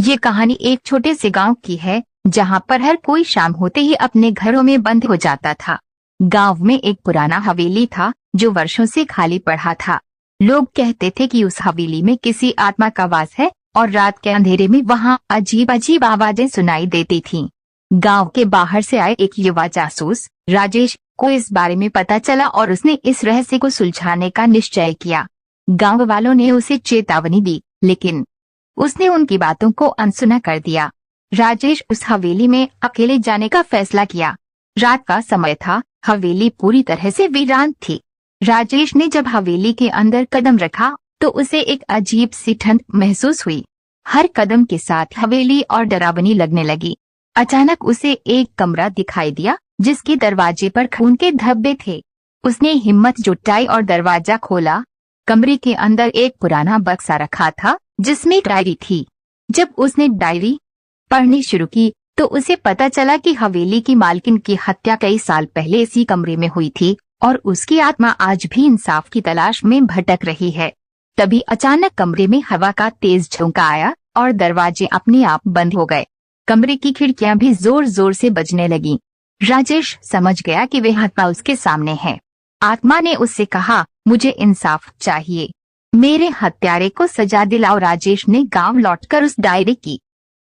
ये कहानी एक छोटे से गांव की है जहां पर हर कोई शाम होते ही अपने घरों में बंद हो जाता था। गांव में एक पुराना हवेली था जो वर्षों से खाली पड़ा था। लोग कहते थे कि उस हवेली में किसी आत्मा का वास है और रात के अंधेरे में वहां अजीब अजीब आवाजें सुनाई देती थीं। गांव के बाहर से आए एक युवा जासूस राजेश को इस बारे में पता चला और उसने इस रहस्य को सुलझाने का निश्चय किया। गांव वालों ने उसे चेतावनी दी, लेकिन उसने उनकी बातों को अनसुना कर दिया। राजेश उस हवेली में अकेले जाने का फैसला किया। रात का समय था, हवेली पूरी तरह से वीरान थी। राजेश ने जब हवेली के अंदर कदम रखा तो उसे एक अजीब सी ठंड महसूस हुई। हर कदम के साथ हवेली और डरावनी लगने लगी। अचानक उसे एक कमरा दिखाई दिया जिसके दरवाजे पर खून के धब्बे थे। उसने हिम्मत जुटाई और दरवाजा खोला। कमरे के अंदर एक पुराना बक्सा रखा था जिसमें डायरी थी। जब उसने डायरी पढ़नी शुरू की तो उसे पता चला कि हवेली की मालकिन की हत्या कई साल पहले इसी कमरे में हुई थी और उसकी आत्मा आज भी इंसाफ की तलाश में भटक रही है। तभी अचानक कमरे में हवा का तेज झोंका आया और दरवाजे अपने आप बंद हो गए। कमरे की खिड़कियां भी जोर जोर से बजने लगीं। राजेश समझ गया कि वह आत्मा उसके सामने है। आत्मा ने उससे कहा, मुझे इंसाफ चाहिए, मेरे हत्यारे को सजा दिलाओ। राजेश ने गांव लौटकर उस डायरी की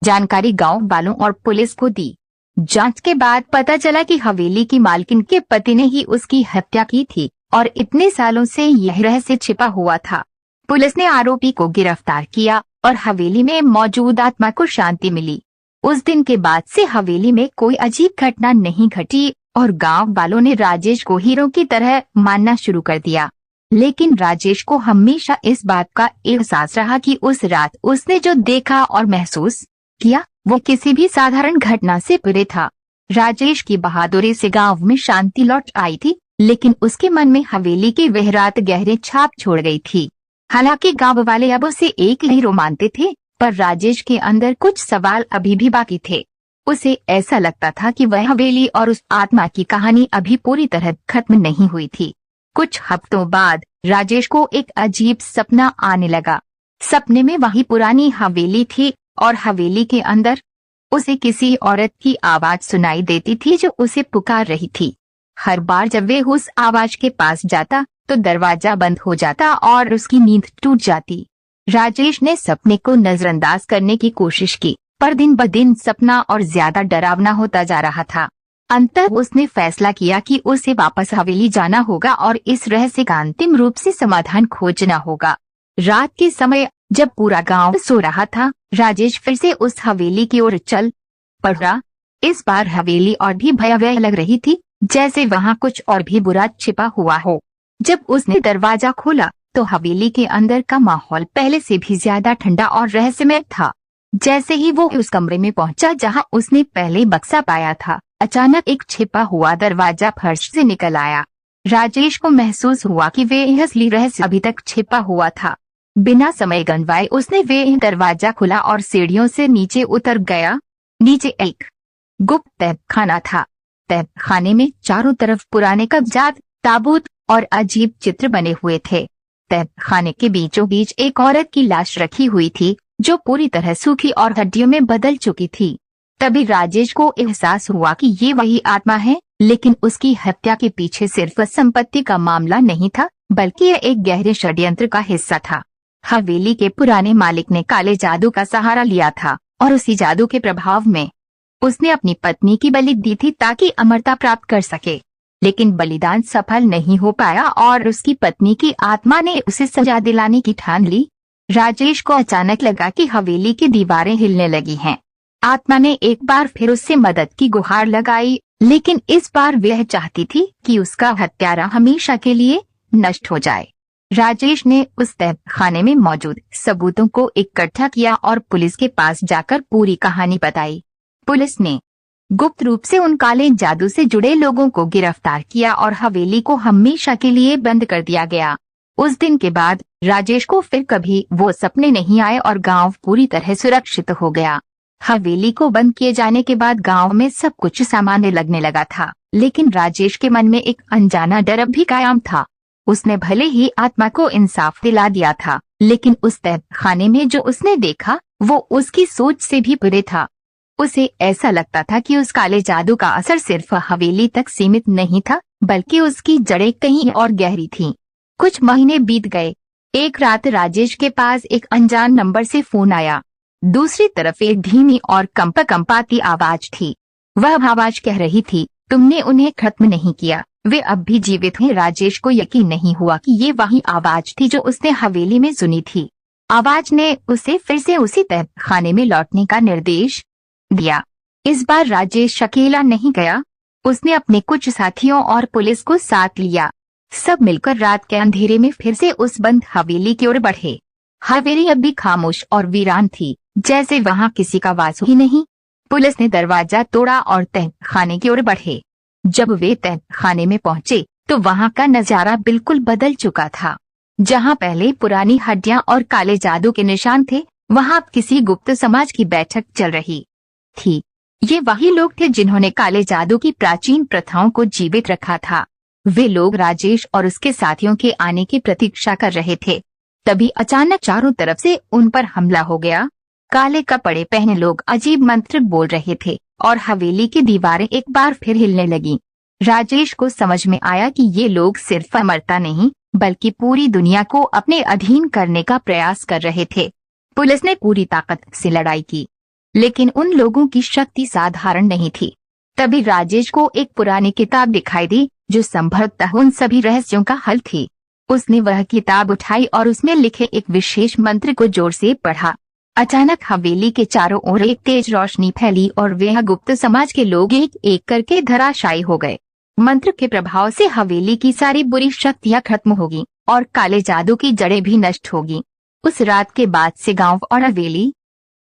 जानकारी गांव वालों और पुलिस को दी। जांच के बाद पता चला कि हवेली की मालकिन के पति ने ही उसकी हत्या की थी और इतने सालों से यह रहस्य छिपा हुआ था। पुलिस ने आरोपी को गिरफ्तार किया और हवेली में मौजूद आत्मा को शांति मिली। उस दिन के बाद से हवेली में कोई अजीब घटना नहीं घटी और गांव वालों ने राजेश को हीरो की तरह मानना शुरू कर दिया। लेकिन राजेश को हमेशा इस बात का एहसास रहा कि उस रात उसने जो देखा और महसूस किया वो किसी भी साधारण घटना से परे था। राजेश की बहादुरी से गांव में शांति लौट आई थी, लेकिन उसके मन में हवेली की वह रात गहरे छाप छोड़ गई थी। हालांकि गांव वाले अब उसे एक हीरो मानते थे, पर राजेश के अंदर कुछ सवाल अभी भी बाकी थे। उसे ऐसा लगता था कि वह हवेली और उस आत्मा की कहानी अभी पूरी तरह खत्म नहीं हुई थी। कुछ हफ्तों बाद राजेश को एक अजीब सपना आने लगा। सपने में वही पुरानी हवेली थी और हवेली के अंदर उसे किसी औरत की आवाज सुनाई देती थी जो उसे पुकार रही थी। हर बार जब वे उस आवाज के पास जाता तो दरवाजा बंद हो जाता और उसकी नींद टूट जाती। राजेश ने सपने को नजरअंदाज करने की कोशिश की, पर दिन ब दिन सपना और ज्यादा डरावना होता जा रहा था। अंततः उसने फैसला किया कि उसे वापस हवेली जाना होगा और इस रहस्य का अंतिम रूप से समाधान खोजना होगा। रात के समय जब पूरा गांव सो रहा था, राजेश फिर से उस हवेली की ओर चल पड़ा। इस बार हवेली और भी भयावह लग रही थी, जैसे वहां कुछ और भी बुरा छिपा हुआ हो। जब उसने दरवाजा खोला तो हवेली के अंदर का माहौल पहले से भी ज्यादा ठंडा और रहस्यमय था। जैसे ही वो उस कमरे में पहुंचा जहां उसने पहले बक्सा पाया था, अचानक एक छिपा हुआ दरवाजा फर्श से निकल आया। राजेश को महसूस हुआ कि वे असली रहस्य अभी तक छिपा हुआ था। बिना समय गंवाए उसने वे दरवाजा खुला और सीढ़ियों से नीचे उतर गया। नीचे एक गुप्त तहखाना था। तहखाने में चारों तरफ पुराने कागजात, ताबूत और अजीब चित्र बने हुए थे। तहखाने के बीचों बीच एक औरत की लाश रखी हुई थी जो पूरी तरह सूखी और हड्डियों में बदल चुकी थी। तभी राजेश को एहसास हुआ कि ये वही आत्मा है, लेकिन उसकी हत्या के पीछे सिर्फ संपत्ति का मामला नहीं था, बल्कि यह एक गहरे षड्यंत्र का हिस्सा था। हवेली के पुराने मालिक ने काले जादू का सहारा लिया था और उसी जादू के प्रभाव में उसने अपनी पत्नी की बलि दी थी ताकि अमरता प्राप्त कर सके। लेकिन बलिदान सफल नहीं हो पाया और उसकी पत्नी की आत्मा ने उसे सजा दिलाने की ठान ली। राजेश को अचानक लगा कि हवेली की दीवारें हिलने लगी हैं। आत्मा ने एक बार फिर उससे मदद की गुहार लगाई, लेकिन इस बार वह चाहती थी कि उसका हत्यारा हमेशा के लिए नष्ट हो जाए। राजेश ने उस तहखाने में मौजूद सबूतों को इकट्ठा किया और पुलिस के पास जाकर पूरी कहानी बताई। पुलिस ने गुप्त रूप से उन काले जादू से जुड़े लोगों को गिरफ्तार किया और हवेली को हमेशा के लिए बंद कर दिया गया। उस दिन के बाद राजेश को फिर कभी वो सपने नहीं आए और गांव पूरी तरह सुरक्षित हो गया। हवेली को बंद किए जाने के बाद गांव में सब कुछ सामान्य लगने लगा था, लेकिन राजेश के मन में एक अनजाना डर भी कायम था। उसने भले ही आत्मा को इंसाफ दिला दिया था, लेकिन उस तहखाने में जो उसने देखा वो उसकी सोच से भी परे था। उसे ऐसा लगता था कि उस काले जादू का असर सिर्फ हवेली तक सीमित नहीं था, बल्कि उसकी जड़ें कहीं और गहरी थीं। कुछ महीने बीत गए। एक रात राजेश के पास एक अनजान नंबर से फोन आया। दूसरी तरफ एक धीमी और कंपाती आवाज थी। वह आवाज कह रही थी, तुमने उन्हें खत्म नहीं किया, वे अब भी जीवित हैं। राजेश को यकीन नहीं हुआ कि ये वही आवाज थी जो उसने हवेली में सुनी थी। आवाज ने उसे फिर से उसी तहखाने में लौटने का निर्देश दिया। इस बार राजेश अकेला नहीं गया। उसने अपने कुछ साथियों और पुलिस को साथ लिया। सब मिलकर रात के अंधेरे में फिर से उस बंद हवेली की ओर बढ़े। हवेली अब भी खामोश और वीरान थी, जैसे वहां किसी का वास ही नहीं। पुलिस ने दरवाजा तोड़ा और तहखाने की ओर बढ़े। जब वे तहखाने में पहुंचे तो वहां का नजारा बिल्कुल बदल चुका था। जहां पहले पुरानी हड्डियां और काले जादू के निशान थे, वहां किसी गुप्त समाज की बैठक चल रही थी। ये वही लोग थे जिन्होंने काले जादू की प्राचीन प्रथाओं को जीवित रखा था। वे लोग राजेश और उसके साथियों के आने की प्रतीक्षा कर रहे थे। तभी अचानक चारों तरफ से उन पर हमला हो गया। काले कपड़े पहने लोग अजीब मंत्र बोल रहे थे और हवेली की दीवारें एक बार फिर हिलने लगीं। राजेश को समझ में आया कि ये लोग सिर्फ अमरता नहीं, बल्कि पूरी दुनिया को अपने अधीन करने का प्रयास कर रहे थे। पुलिस ने पूरी ताकत से लड़ाई की, लेकिन उन लोगों की शक्ति साधारण नहीं थी। तभी राजेश को एक पुरानी किताब दिखाई दी जो संभवतः उन सभी रहस्यों का हल थी। उसने वह किताब उठाई और उसमें लिखे एक विशेष मंत्र को जोर से पढ़ा। अचानक हवेली के चारों ओर एक तेज रोशनी फैली और वह गुप्त समाज के लोग एक एक करके धराशायी हो गए। मंत्र के प्रभाव से हवेली की सारी बुरी शक्तियां खत्म होगी और काले जादू की जड़ें भी नष्ट होगी। उस रात के बाद से गांव और हवेली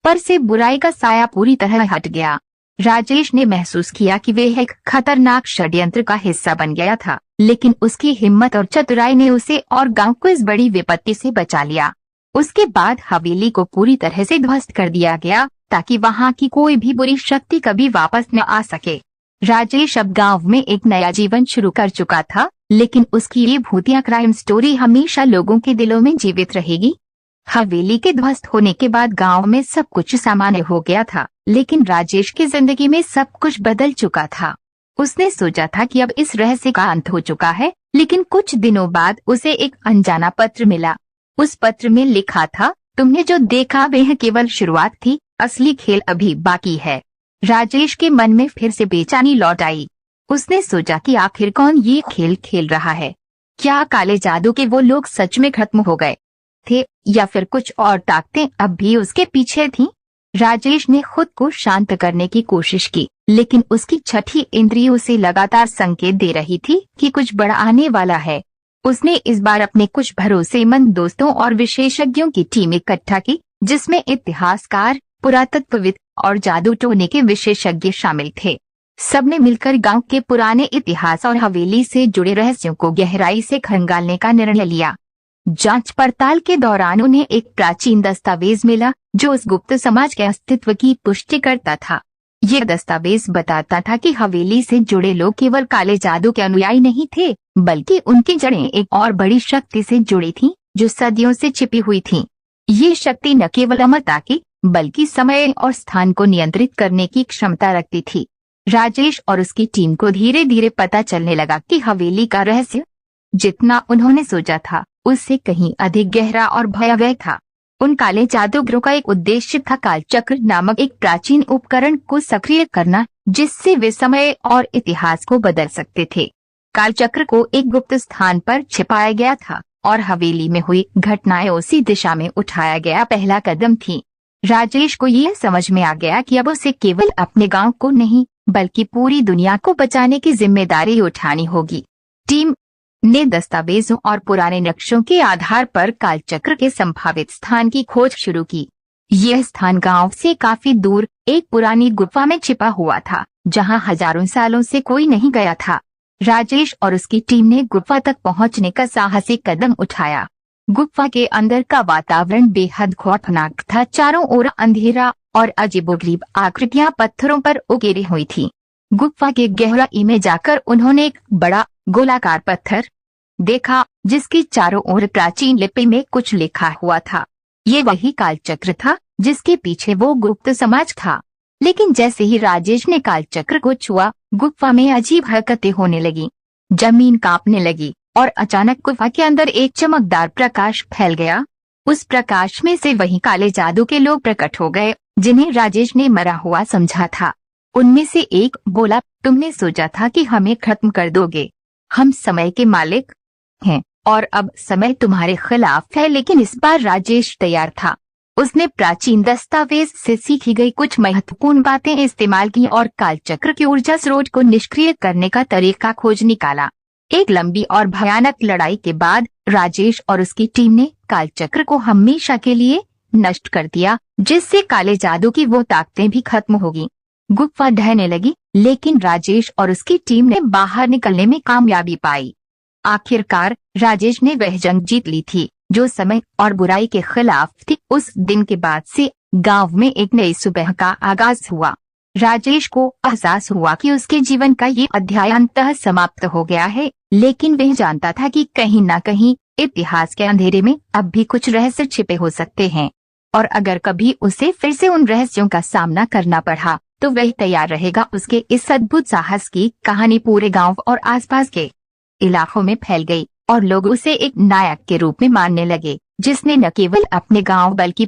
पर से बुराई का साया पूरी तरह हट गया। राजेश ने महसूस किया कि वह एक खतरनाक षड्यंत्र का हिस्सा बन गया था, लेकिन उसकी हिम्मत और चतुराई ने उसे और गांव को इस बड़ी विपत्ति से बचा लिया। उसके बाद हवेली को पूरी तरह से ध्वस्त कर दिया गया ताकि वहां की कोई भी बुरी शक्ति कभी वापस न आ सके। राजेश अब गांव में एक नया जीवन शुरू कर चुका था, लेकिन उसकी ये भूतिया क्राइम स्टोरी हमेशा लोगों के दिलों में जीवित रहेगी। हवेली के ध्वस्त होने के बाद गांव में सब कुछ सामान्य हो गया था, लेकिन राजेश की जिंदगी में सब कुछ बदल चुका था। उसने सोचा था कि अब इस रहस्य का अंत हो चुका है, लेकिन कुछ दिनों बाद उसे एक अनजाना पत्र मिला। उस पत्र में लिखा था, तुमने जो देखा वह केवल शुरुआत थी, असली खेल अभी बाकी है। राजेश के मन में फिर से बेचैनी लौट आई। उसने सोचा कि आखिर कौन ये खेल खेल रहा है। क्या काले जादू के वो लोग सच में खत्म हो गए थे, या फिर कुछ और ताकतें अब भी उसके पीछे थीं? राजेश ने खुद को शांत करने की कोशिश की, लेकिन उसकी छठी इंद्रिय उसे लगातार संकेत दे रही थी कि कुछ बड़ा आने वाला है। उसने इस बार अपने कुछ भरोसेमंद दोस्तों और विशेषज्ञों की टीम इकट्ठा की, जिसमें इतिहासकार, पुरातत्वविद और जादू टोने के विशेषज्ञ शामिल थे। सबने मिलकर गांव के पुराने इतिहास और हवेली से जुड़े रहस्यों को गहराई से खंगालने का निर्णय लिया। जांच पड़ताल के दौरान उन्हें एक प्राचीन दस्तावेज मिला जो उस गुप्त समाज के अस्तित्व की पुष्टि करता था। ये दस्तावेज बताता था कि हवेली से जुड़े लोग केवल काले जादू के अनुयायी नहीं थे, बल्कि उनकी जड़ें एक और बड़ी शक्ति से जुड़ी थीं, जो सदियों से छिपी हुई थीं। ये शक्ति न केवल अमरता की, बल्कि समय और स्थान को नियंत्रित करने की क्षमता रखती थी। राजेश और उसकी टीम को धीरे धीरे पता चलने लगा कि हवेली का रहस्य जितना उन्होंने सोचा था, उससे कहीं अधिक गहरा और भयावह था। उन काले जादूगरों का एक उद्देश्य था कालचक्र नामक एक प्राचीन उपकरण को सक्रिय करना, जिससे वे समय और इतिहास को बदल सकते थे। कालचक्र को एक गुप्त स्थान पर छिपाया गया था और हवेली में हुई घटनाएं उसी दिशा में उठाया गया पहला कदम थी। राजेश को यह समझ में आ गया कि अब उसे केवल अपने गांव को नहीं, बल्कि पूरी दुनिया को बचाने की जिम्मेदारी उठानी होगी। टीम ने दस्तावेजों और पुराने नक्शों के आधार पर कालचक्र के संभावित स्थान की खोज शुरू की। यह स्थान गांव से काफी दूर एक पुरानी गुफा में छिपा हुआ था, जहां हजारों सालों से कोई नहीं गया था। राजेश और उसकी टीम ने गुफा तक पहुंचने का साहसिक कदम उठाया। गुफा के अंदर का वातावरण बेहद खौफनाक था। चारों ओर अंधेरा और अजीबोगरीब आकृतियां पत्थरों पर उकेरी हुई थी। गुफा के गहराई में जाकर उन्होंने एक बड़ा गोलाकार पत्थर देखा जिसकी चारों ओर प्राचीन लिपि में कुछ लिखा हुआ था। ये वही कालचक्र था जिसके पीछे वो गुप्त समाज था। लेकिन जैसे ही राजेश ने कालचक्र को छुआ, गुफा में अजीब हरकतें होने लगी। जमीन कांपने लगी और अचानक गुफा के अंदर एक चमकदार प्रकाश फैल गया। उस प्रकाश में से वही काले जादू के लोग प्रकट हो गए जिन्हें राजेश ने मरा हुआ समझा था। उनमें से एक बोला, तुमने सोचा था कि हमें खत्म कर दोगे। हम समय के मालिक हैं और अब समय तुम्हारे खिलाफ है। लेकिन इस बार राजेश तैयार था। उसने प्राचीन दस्तावेज से सीखी गई कुछ महत्वपूर्ण बातें इस्तेमाल की और कालचक्र की ऊर्जा स्रोत को निष्क्रिय करने का तरीका खोज निकाला। एक लंबी और भयानक लड़ाई के बाद राजेश और उसकी टीम ने कालचक्र को हमेशा के लिए नष्ट कर दिया, जिससे काले जादू की वो ताकतें भी खत्म होगी। गुफा ढहने लगी, लेकिन राजेश और उसकी टीम ने बाहर निकलने में कामयाबी पाई। आखिरकार राजेश ने वह जंग जीत ली थी जो समय और बुराई के खिलाफ थी। उस दिन के बाद से गांव में एक नई सुबह का आगाज हुआ। राजेश को एहसास हुआ कि उसके जीवन का ये अध्याय अंततः समाप्त हो गया है, लेकिन वह जानता था कि कहीं न कहीं इतिहास के अंधेरे में अब भी कुछ रहस्य छिपे हो सकते हैं, और अगर कभी उसे फिर से उन रहस्यों का सामना करना पड़ा तो वह तैयार रहेगा। उसके इस अद्भुत साहस की कहानी पूरे गांव और आसपास के इलाकों में फैल गई और लोग उसे एक नायक के रूप में मानने लगे, जिसने न केवल अपने गांव बल्कि